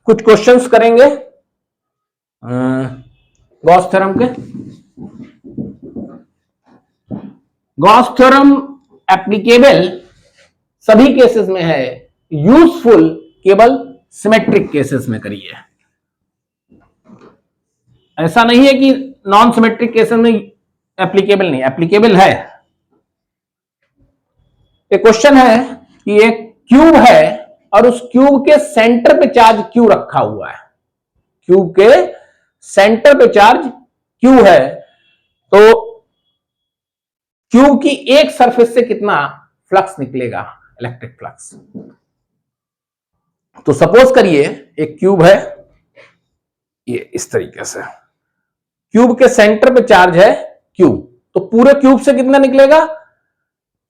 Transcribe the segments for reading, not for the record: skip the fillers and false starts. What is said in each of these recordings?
कुछ क्वेश्चंस करेंगे Gauss theorem के। गॉस थ्योरम एप्लीकेबल सभी केसेस में है, यूजफुल केवल सिमेट्रिक केसेस में करिए। ऐसा नहीं है कि नॉन सिमेट्रिक केसेस में एप्लीकेबल नहीं, एप्लीकेबल है। एक क्वेश्चन है कि एक क्यूब है और उस क्यूब के सेंटर पे चार्ज क्यू रखा हुआ है। क्यूब के सेंटर पे चार्ज क्यू है, तो क्यूब की एक सरफेस से कितना फ्लक्स निकलेगा, इलेक्ट्रिक फ्लक्स। तो सपोज करिए एक क्यूब है, ये इस तरीके से क्यूब के सेंटर पे चार्ज है क्यू, तो पूरे क्यूब से कितना निकलेगा,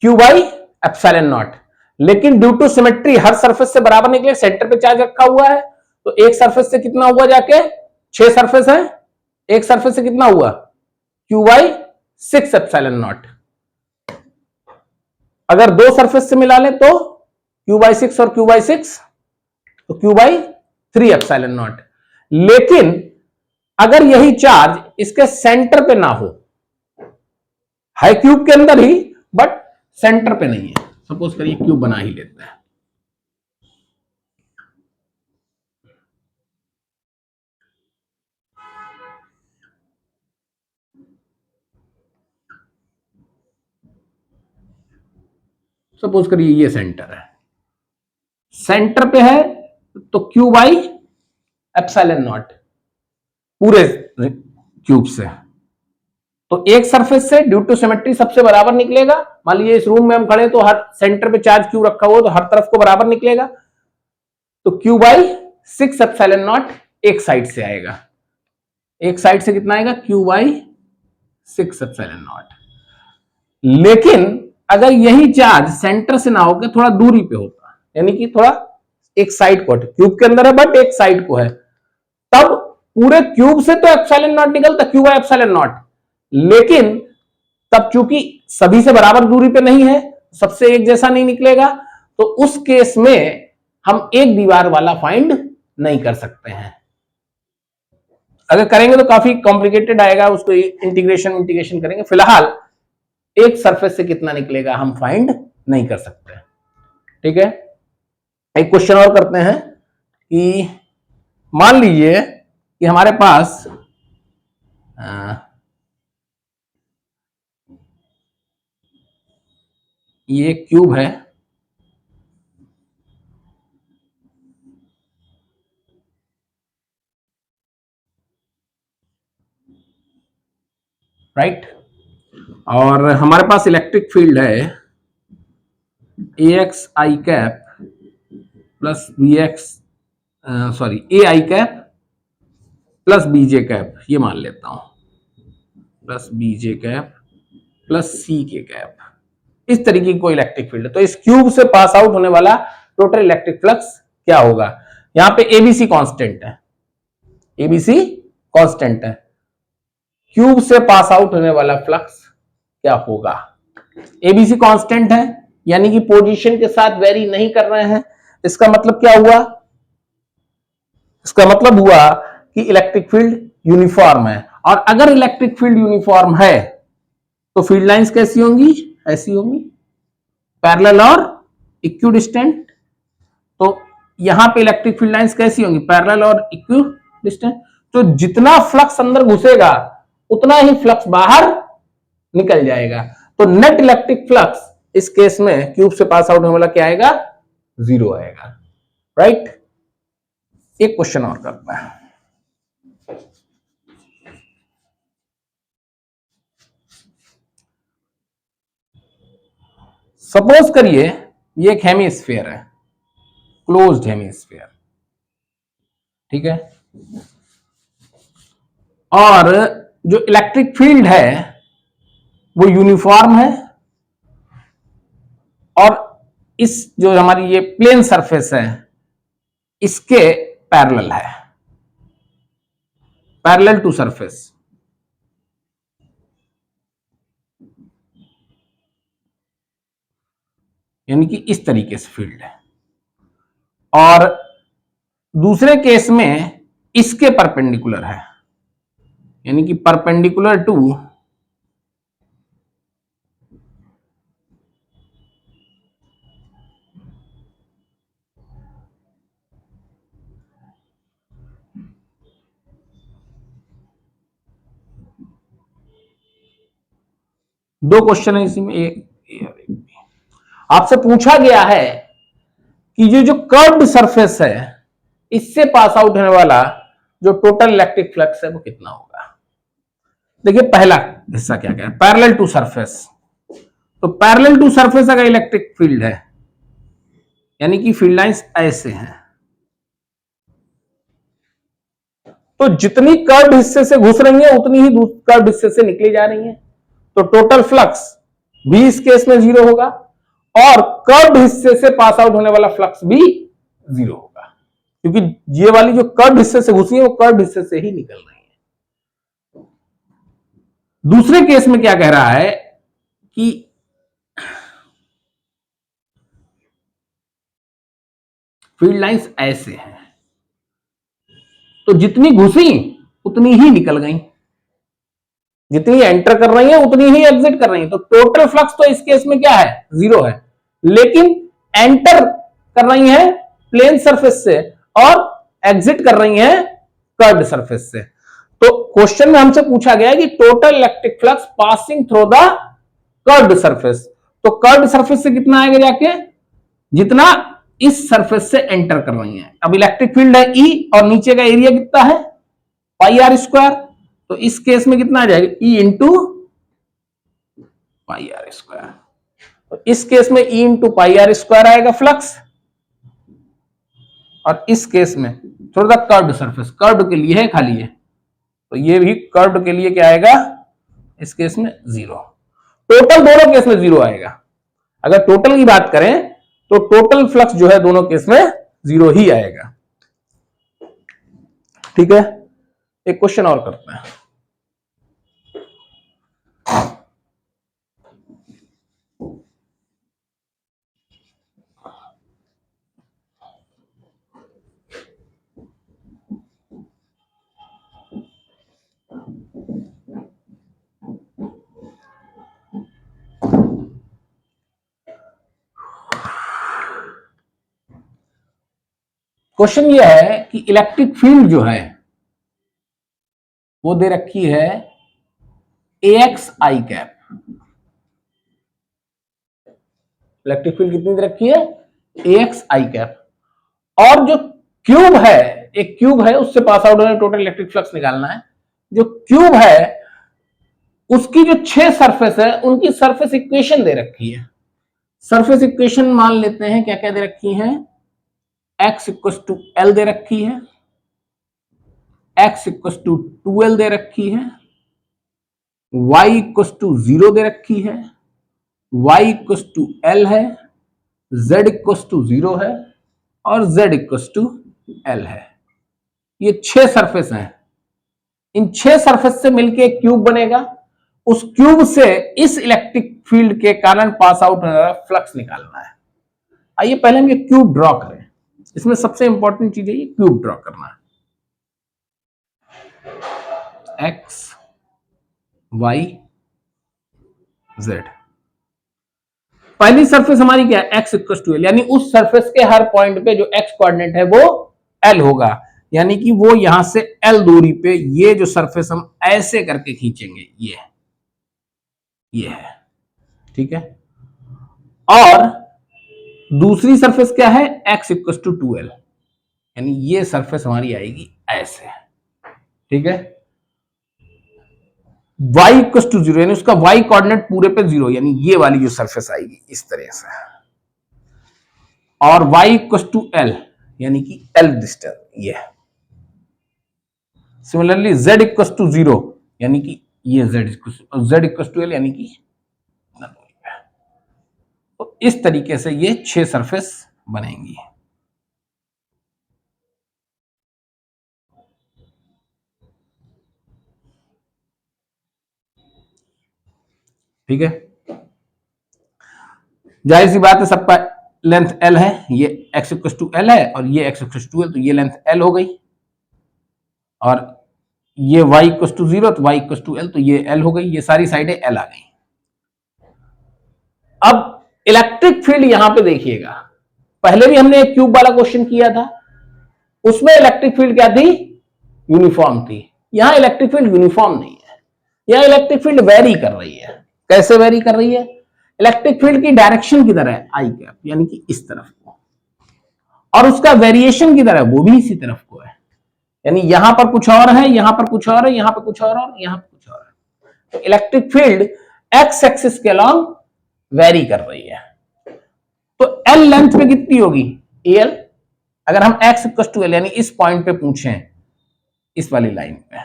क्यू बाई एप्सिलॉन नॉट। लेकिन due to symmetry her surface से बराबर निकले, सेंटर पे चार्ज रखा हुआ है, तो एक सरफेस से कितना हुआ, जाके 6 सरफेस है, एक सरफेस से कितना हुआ, क्यू बाई 6 एप्सिलॉन नॉट। अगर दो सरफेस से मिला ले तो क्यू बाई 6 और क्यू बाई 6, तो क्यू बाई 3 एप्सिलॉन नॉट। लेकिन अगर यही चार्ज इसके सेंटर पे ना हो, है क्यूब के अंदर ही बट सेंटर पे नहीं है, सपोज करिए क्यूब बना ही लेते हैं, सपोज करिए ये सेंटर है, सेंटर पे है तो क्यू बाई एप्सिलॉन नॉट पूरे क्यूब से। तो एक सरफेस से ड्यू टू सिमेट्री सबसे बराबर निकलेगा। मान लीजिए इस रूम में हम खड़े तो हर सेंटर पे चार्ज क्यू रखा हुआ, तो हर तरफ को बराबर निकलेगा, तो क्यू बाई 6 एप्सिलॉन नॉट एक साइड से आएगा, एक साइड से कितना आएगा, क्यू बाई 6 एप्सिलॉन नॉट। लेकिन अगर यही चार्ज सेंटर से ना होकर थोड़ा दूरी पे होता, यानी कि थोड़ा एक साइड को, क्यूब के अंदर है बट एक साइड को है, तब पूरे क्यूब से तो एप्सिलॉन नॉट निकलता, क्यू बाई एप्सिलॉन नॉट। लेकिन तब चूंकि सभी से बराबर दूरी पे नहीं है, सबसे एक जैसा नहीं निकलेगा, तो उस केस में हम एक दीवार वाला फाइंड नहीं कर सकते हैं। अगर करेंगे तो काफी कॉम्प्लिकेटेड आएगा, उसको इंटीग्रेशन करेंगे। फिलहाल एक सरफेस से कितना निकलेगा हम फाइंड नहीं कर सकते। ठीक है, एक क्वेश्चन और करते हैं कि मान लीजिए कि हमारे पास ये क्यूब है, राइट, और हमारे पास इलेक्ट्रिक फील्ड है A X I cap plus B X, sorry A I cap plus B J cap, ये मान लेता हूं, plus B J cap plus C K cap, इस तरीके की कोई इलेक्ट्रिक फील्ड है। तो इस क्यूब से पास आउट होने वाला टोटल इलेक्ट्रिक फ्लक्स क्या होगा। यहां पे एबीसी कांस्टेंट है, एबीसी कांस्टेंट है, क्यूब से पास आउट होने वाला फ्लक्स क्या होगा। एबीसी कांस्टेंट है, यानी कि पोजीशन के साथ वेरी नहीं कर रहे हैं। इसका मतलब क्या हुआ, इसका मतलब हुआ कि इलेक्ट्रिक फील्ड यूनिफॉर्म है, और अगर इलेक्ट्रिक फील्ड यूनिफॉर्म है तो फील्ड लाइंस कैसी होंगी, ऐसी होंगी, पैरेलल और इक्विडिस्टेंट। तो यहां पे इलेक्ट्रिक फील्ड लाइंस कैसी होंगी, पैरेलल और इक्विडिस्टेंट। तो जितना फ्लक्स अंदर घुसेगा उतना ही फ्लक्स बाहर निकल जाएगा। तो नेट इलेक्ट्रिक फ्लक्स इस केस में क्यूब से पास आउट होने वाला क्या आएगा, 0 आएगा, राइट। एक क्वेश्चन और करता है, सपोज करिए ये एक हेमीस्फीयर है, क्लोज्ड हेमीस्फीयर, ठीक है, और जो इलेक्ट्रिक फील्ड है वो यूनिफॉर्म है, और इस जो हमारी ये प्लेन सरफेस है इसके पैरेलल है, पैरेलल टू सरफेस। यानी कि इस तरीके से फील्ड है, और दूसरे केस में इसके परपेंडिकुलर है, यानी कि परपेंडिकुलर टू दो क्वेश्चन है इसी में, एक आपसे पूछा गया है कि ये जो कर्व्ड सरफेस है इससे पास आउट होने वाला जो टोटल इलेक्ट्रिक फ्लक्स है वो कितना होगा। देखिए पहला हिस्सा क्या क्या है, पैरेलल टू सरफेस। तो पैरेलल टू सरफेस अगर इलेक्ट्रिक फील्ड है यानी कि फील्ड लाइंस ऐसे हैं, तो जितनी कर्व्ड हिस्से से घुस रही है उतनी ही कर्व्ड हिस्से से निकली जा रही है, तो टोटल फ्लक्स भी इस केस में जीरो होगा और कर्व्ड हिस्से से पास आउट होने वाला फ्लक्स भी जीरो होगा, क्योंकि ये वाली जो कर्व्ड हिस्से से घुसी है वो कर्व्ड हिस्से से ही निकल रही है। दूसरे केस में क्या कह रहा है कि फील्ड लाइंस ऐसे हैं, तो जितनी घुसी उतनी ही निकल गई, जितनी एंटर कर रही है उतनी ही एग्जिट कर रही है, तो टोटल फ्लक्स तो इस केस में क्या है, जीरो है, लेकिन एंटर कर रही है प्लेन सरफेस से और एग्जिट कर रही है कर्व्ड सरफेस से। तो क्वेश्चन में हमसे पूछा गया है कि total electric flux passing through the curved surface, तो कर्व्ड सरफेस से कितना आएगा जाके, जितना इस सरफेस से एंटर कर रही है। अब इलेक्ट्रिक फील्ड है ई और नीचे का एरिया कितना है पाई आर स्क्वायर, तो इस केस में कितना आ जाएगा E into pi r square, तो इस केस में E into pi r square आएगा फ्लक्स, और इस केस में थोड़ा सा कर्व्ड सरफेस, कर्व्ड के लिए है खाली है, तो ये भी कर्व्ड के लिए क्या आएगा इस केस में जीरो। टोटल दोनों केस में जीरो आएगा। अगर टोटल की बात करें तो टोटल फ्लक्स जो है दोनों केस में जीरो ही आएगा। ठीक है, एक क्वेश्चन और करते हैं। क्वेश्चन यह है कि इलेक्ट्रिक फील्ड जो है वो दे रखी है A X I cap. Electric field कितनी दे रखी है ए एक्स आई कैप, और जो क्यूब है, एक क्यूब है उससे पास आउट होने टोटल इलेक्ट्रिक फ्लक्स निकालना है। जो क्यूब है उसकी जो 6 सरफेस है उनकी सरफेस इक्वेशन दे रखी है। सरफेस इक्वेशन मान लेते हैं क्या क्या दे रखी है, x इक्वल टू एल दे रखी है, x इक्वल टू 2l दे रखी है, y इक्वल टू 0 दे रखी है, y इक्वल टू l है, z इक्वल टू 0 है और z इक्वल टू l है। ये 6 सरफेस हैं, इन 6 सरफेस से मिलकर एक क्यूब बनेगा। उस क्यूब से इस इलेक्ट्रिक फील्ड के कारण पास आउट होने वाला फ्लक्स निकालना है। आइए पहले हम ये क्यूब ड्रॉ करें, इसमें सबसे इंपॉर्टेंट चीज है ये क्यूब ड्रॉ करना है। एक्स वाई जेड, पहली सरफेस हमारी क्या है एक्स इक्वल टू एल, यानी उस सरफेस के हर पॉइंट पे जो एक्स कोऑर्डिनेट है वो एल होगा, यानी कि वो यहां से एल दूरी पे ये जो सरफेस हम ऐसे करके खींचेंगे ये है। ठीक है, और दूसरी सरफेस क्या है एक्स इक्वल टू 2l, यानी ये सरफेस हमारी आएगी ऐसे। ठीक है, y इक्वल टू 0 यानी उसका y कोऑर्डिनेट पूरे पे 0, यानी ये वाली जो सरफेस आएगी इस तरह से, और y इक्वल टू l यानी कि l डिस्टेंस ये। सिमिलरली z इक्वल टू 0 यानी कि ये z इक्वल टू l यानी कि, तो इस तरीके से ये 6 सरफेस बनेंगी। ठीक है, जाहिर सी बात है सबका लेंथ L है, ये x इक्वल टू L है और ये x इक्वल टू L, तो ये लेंथ L हो गई और ये y इक्वल टू 0 तो y इक्वल टू L, तो ये L हो गई, ये सारी साइडें L आ गई। अब इलेक्ट्रिक फील्ड यहां पे देखिएगा, पहले भी हमने एक क्यूब वाला क्वेश्चन किया था, उसमें इलेक्ट्रिक फील्ड क्या थी, यूनिफॉर्म थी। यहां इलेक्ट्रिक फील्ड यूनिफॉर्म नहीं है, यहां इलेक्ट्रिक फील्ड वेरी कर रही है। कैसे वेरी कर रही है, इलेक्ट्रिक फील्ड की डायरेक्शन किधर है, आई कैप, यानी कि इस तरफ को, और उसका वेरिएशन किधर है, वो भी इसी तरफ को है, यानी यहां पर कुछ और है, यहां पर कुछ और है, यहां पर कुछ और यहां पर कुछ और है। तो इलेक्ट्रिक फील्ड एक्स एक्सिस के अलॉन्ग वेरी कर रही है। तो एल लेंथ में कितनी होगी, एल, अगर हम एक्स इक्वल टू एल यानी इस पॉइंट पे पूछें, इस वाली लाइन पे,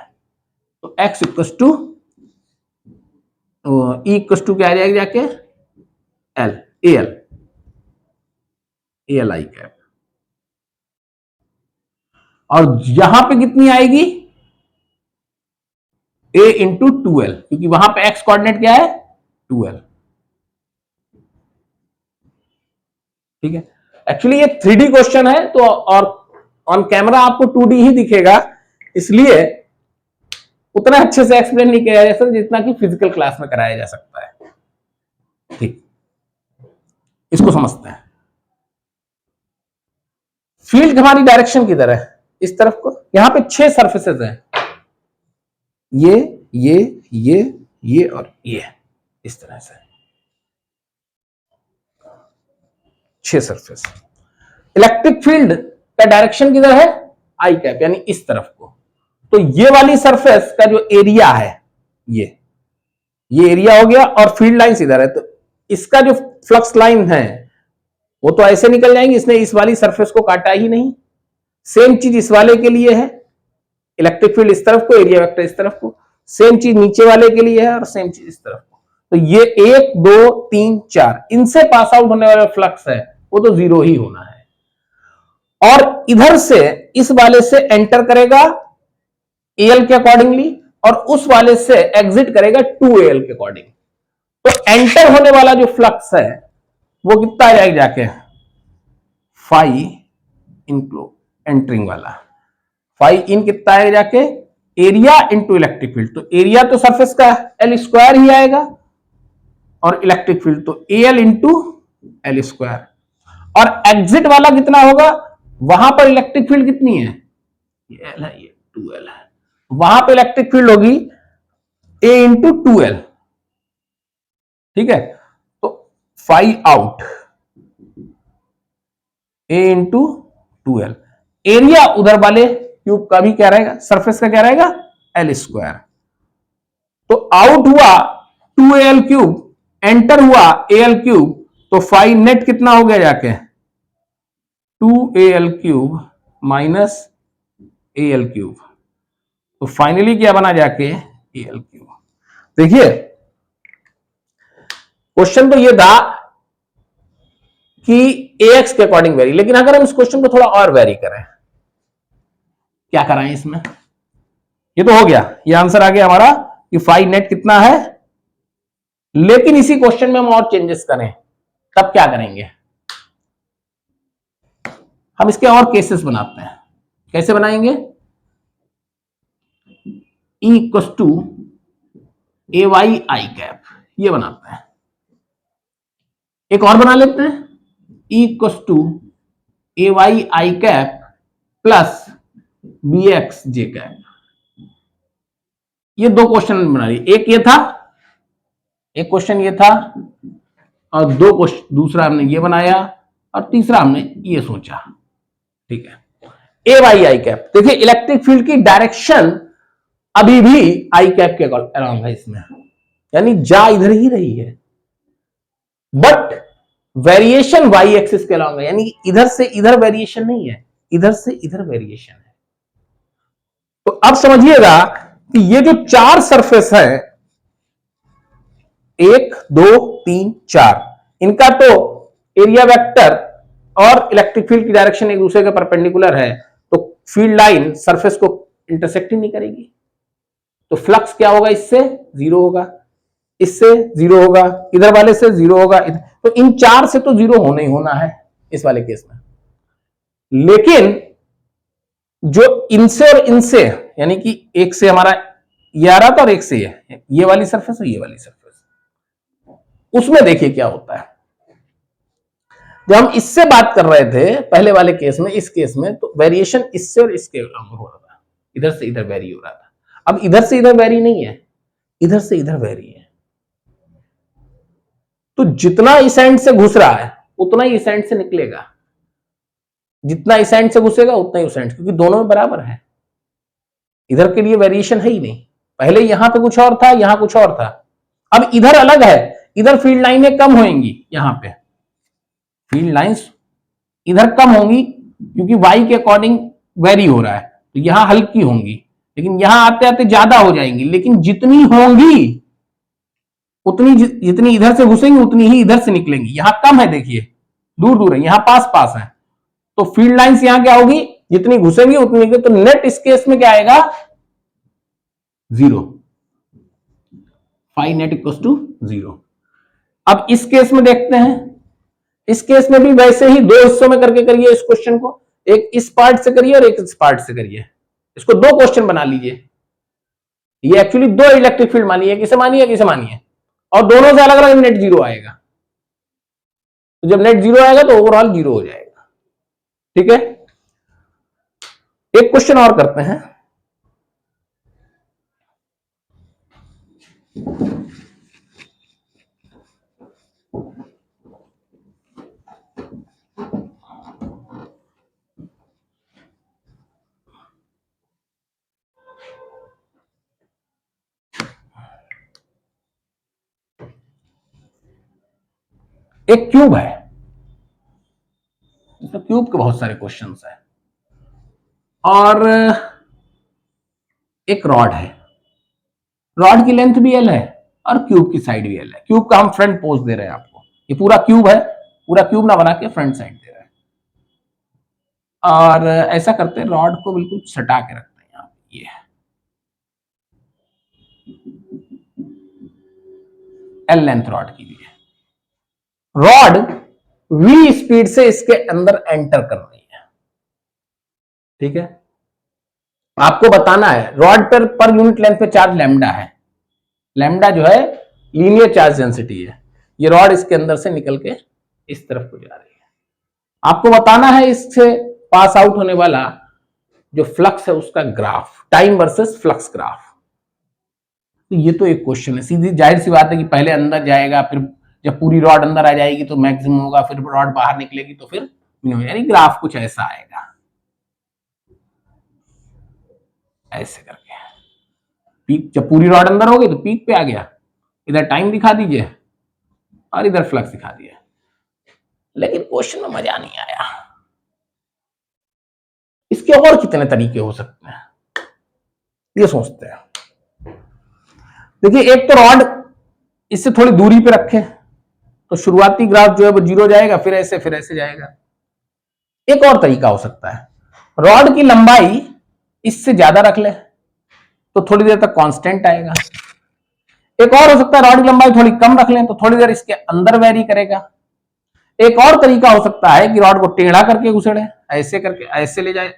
तो x equal to E equal to क्या आ जाएगा जाके, L, L, L I cap, और यहां पे कितनी आएगी, ए इंटू 2L, क्योंकि वहां पे एक्स कोऑर्डिनेट क्या है, 2L। ठीक है, एक्चुअली ये 3D क्वेश्चन है, तो और ऑन कैमरा आपको 2D ही दिखेगा, इसलिए उतना अच्छे से एक्सप्लेन नहीं किया जा सकता जितना कि फिजिकल क्लास में कराया जा सकता है। ठीक, इसको समझते हैं। फील्ड हमारी डायरेक्शन किधर है, इस तरफ को, यहां पे 6 सरफेसेस हैं, ये और ये, इस तरह से 6 सरफेस। इलेक्ट्रिक फील्ड का डायरेक्शन किधर है, आई कैप, यानी इस तरफ को। तो ये वाली सरफेस का जो एरिया है, ये एरिया हो गया, और फील्ड लाइन इधर है, तो इसका जो फ्लक्स लाइन है वो तो ऐसे निकल जाएंगे, इसने इस वाली सरफेस को काटा ही नहीं। सेम चीज इस वाले के लिए है, इलेक्ट्रिक फील्ड इस तरफ को, एरिया वेक्टर इस तरफ को, सेम चीज नीचे वाले के लिए है और सेम चीज इस तरफ को। तो ये 1 2 3 4 इनसे पास आउट होने वाला फ्लक्स है वो तो 0 ही होना है, और इधर से इस वाले से एंटर करेगा एल के अकॉर्डिंगली, और उस वाले से एग्जिट करेगा 2AL के अकॉर्डिंग। तो एंटर होने वाला जो फ्लक्स है वो कितना आ जाएगा जाके, फाई इनक्लो एंटरिंग वाला, फाई इन कितना आएगा जाके, एरिया इंटू इलेक्ट्रिक फील्ड। तो एरिया तो सरफेस का एल स्क्वायर ही आएगा, और इलेक्ट्रिक फील्ड तो एल इंटू एल स्क्वायर, और एग्जिट वाला कितना होगा, वहां पर इलेक्ट्रिक फील्ड कितनी है, ये एल है, ये 2L है, वहां पर इलेक्ट्रिक फील्ड होगी ए इंटू 2L। ठीक है, तो फाई आउट ए इंटू 2L, एरिया उधर वाले क्यूब का भी क्या रहेगा, सरफेस का क्या रहेगा, एल स्क्वायर। तो आउट हुआ 2AL क्यूब, एंटर हुआ AL क्यूब, तो फाई नेट कितना हो गया जाके, 2AL cube minus AL cube. तो फाइनली क्या बना जाके, AL क्यूब। देखिए क्वेश्चन तो ये था कि AX के अकॉर्डिंग वेरी, लेकिन अगर हम इस क्वेश्चन को थोड़ा और वेरी करें, क्या कराएं इसमें, ये तो हो गया, ये आंसर आ गया हमारा कि फाई नेट कितना है, लेकिन इसी क्वेश्चन में हम और चेंजेस करें, तब क्या करेंगे, हम इसके और केसेस बनाते हैं। कैसे बनाएंगे, E equal to AY I cap, ये बनाते हैं। एक और बना लेते हैं, E equal to AY I cap plus BX J cap. ये 2 क्वेश्चन बना लिए, एक ये था, एक क्वेश्चन ये था, और 2 क्वेश्चन, दूसरा हमने ये बनाया, और तीसरा हमने ये सोचा। ठीक है, AY आई कैप, देखिए इलेक्ट्रिक फील्ड की डायरेक्शन अभी भी आई कैप के अराउंड है इसमें, यानी जा इधर ही रही है, बट वेरिएशन वाई एक्सिस के अराउंड है, यानी इधर से इधर वेरिएशन नहीं है, इधर से इधर वेरिएशन है। तो अब समझिएगा कि ये जो 4 सरफेस है, 1 2 3 4, इनका तो एरिया वेक्टर और इलेक्ट्रिक फील्ड की डायरेक्शन एक दूसरे के परपेंडिकुलर है, तो फील्ड लाइन सरफेस को इंटरसेक्ट ही नहीं करेगी, तो फ्लक्स क्या होगा, इससे 0 होगा, इससे 0 होगा, इधर वाले से 0 होगा, तो इन 4 से तो 0 होना ही होना है। इस वाले केस में। लेकिन जो इनसे और इनसे, यानी कि एक से हमारा ये आ रहा था और एक से ये वाली सरफेस और ये वाली सरफेस, उसमें देखिए क्या होता है। जब हम इससे बात कर रहे थे पहले वाले केस में, इस केस में तो वेरिएशन इससे और इसके हो रहा था, इधर से इधर वेरी हो रहा था। अब इधर से इधर वेरी नहीं है, इधर से इधर वेरी है। तो जितना इस एंड से घुस रहा है उतना ही इस एंड से निकलेगा, जितना इस एंड से घुसेगा उतना ही उस एंड, क्योंकि दोनों में बराबर है। इधर के लिए वेरिएशन है ही नहीं। पहले यहां पे कुछ और था, यहां कुछ और था, अब इधर अलग है। इधर फील्ड लाइनें कम होंगी, यहां पे फील्ड लाइंस इधर कम होंगी क्योंकि वाई के अकॉर्डिंग वेरी हो रहा है, तो यहां हल्की होंगी, लेकिन यहां आते आते ज्यादा हो जाएंगी। लेकिन जितनी होंगी उतनी, जितनी इधर से घुसेंगी उतनी ही इधर से निकलेंगी। यहां कम है, देखिए दूर दूर है, यहां पास पास है, तो फील्ड लाइंस यहां क्या होगी, जितनी घुसेंगी उतनी निकलेगी। तो नेट इस केस में क्या आएगा, 0, फाई नेट इक्वल टू 0। अब इस केस में देखते हैं, इस केस में भी वैसे ही दो हिस्सों में करके करिए इस क्वेश्चन को, एक इस पार्ट से करिए और एक इस पार्ट से करिए। इसको दो क्वेश्चन बना लीजिए। ये एक्चुअली दो इलेक्ट्रिक फील्ड मानिए, किसे मानिए किसे मानिए, और दोनों से अलग अलग नेट 0 आएगा। तो जब नेट 0 आएगा तो ओवरऑल 0 हो जाएगा। ठीक है, एक क्वेश्चन और करते हैं। एक क्यूब है, इसमें क्यूब के बहुत सारे क्वेश्चंस हैं, और एक रॉड है। रॉड की लेंथ भी एल है और क्यूब की साइड भी एल है। क्यूब का हम फ्रंट पोज दे रहे हैं आपको, ये पूरा क्यूब है, पूरा क्यूब ना बना के फ्रंट साइड दे रहे हैं। और ऐसा करते हैं, रॉड को बिल्कुल सटा के रखते हैं यहाँ, ये एल लेंथ रॉड की भी है। रॉड v स्पीड से इसके अंदर एंटर कर रही है। ठीक है, आपको बताना है रॉड पर यूनिट लेंथ पे चार्ज लैम्डा है। लैम्डा जो है लीनियर चार्ज डेंसिटी है। ये रॉड इसके अंदर से निकल के इस तरफ को जा रही है। आपको बताना है इससे पास आउट होने वाला जो फ्लक्स है उसका graph, time versus flux graph. तो ये तो एक क्वेश्चन है, सीधी जाहिर सी बात है कि पहले अंदर जाएगा, फिर जब पूरी रॉड अंदर आ जाएगी तो मैक्सिमम होगा, फिर रॉड बाहर निकलेगी तो फिर मिनिमम, यानी ग्राफ कुछ ऐसा आएगा, ऐसे करके। पीक जब पूरी रॉड अंदर होगी तो पीक पे आ गया, इधर टाइम दिखा दीजिए और इधर फ्लक्स दिखा दिया। लेकिन क्वेश्चन में मजा नहीं आया। इसके और कितने तरीके हो सकते हैं, ये सोचते हैं। देखिए, एक तो रॉड इससे थोड़ी दूरी पे रखे तो शुरुआती ग्राफ जो है वो 0 जाएगा, फिर ऐसे जाएगा। एक और तरीका हो सकता है, रॉड की लंबाई इससे ज्यादा रख ले तो थोड़ी देर तक कांस्टेंट आएगा। एक और हो सकता है, रॉड की लंबाई थोड़ी कम रख लें तो थोड़ी देर इसके अंदर वेरी करेगा। एक और तरीका हो सकता है कि रॉड को टेढ़ा करके घुसेड़े, ऐसे करके ऐसे ले जाए,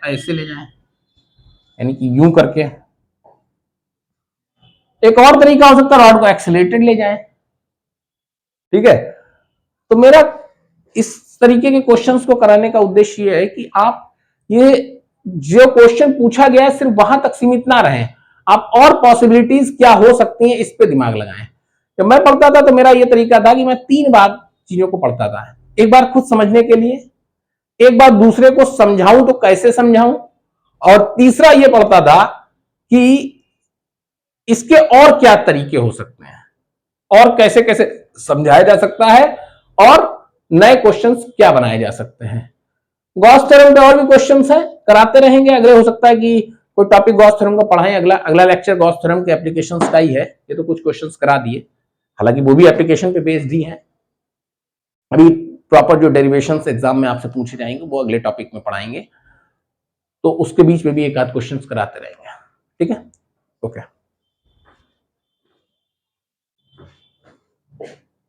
यानी कि यूं करके। एक और तरीका हो सकता है रॉड को एक्सीलरेटेड ले जाए। ठीक है, तो मेरा इस तरीके के क्वेश्चंस को कराने का उद्देश्य ये है कि आप ये जो क्वेश्चन पूछा गया है सिर्फ वहां तक सीमित ना रहें, आप और पॉसिबिलिटीज क्या हो सकती हैं इस पे दिमाग लगाएं। जब मैं पढ़ता था तो मेरा ये तरीका था कि मैं 3 बार चीजों को पढ़ता था। एक बार खुद समझने के लिए, एक बार दूसरे को समझाऊं तो कैसे समझाऊं, और तीसरा ये पढ़ता था कि इसके और क्या तरीके हो सकते हैं और कैसे कैसे समझाया जा सकता है और नए क्वेश्चंस क्या बनाए जा सकते हैं। गॉस थ्योरम पे और भी क्वेश्चंस हैं, कराते रहेंगे। अगले हो सकता है कि कोई टॉपिक गॉस थ्योरम का पढ़ाएं। अगला लेक्चर गॉस थ्योरम के एप्लीकेशंस का ही है। ये तो कुछ क्वेश्चंस करा दिए, हालांकि वो भी एप्लीकेशन पे बेस्ड ही है। अभी प्रॉपर जो डेरिवेशंस एग्जाम में आपसे पूछे जाएंगे वो अगले टॉपिक में पढ़ाएंगे, तो उसके बीच में भी एक आध क्वेश्चंस कराते रहेंगे। ठीक है, ओके।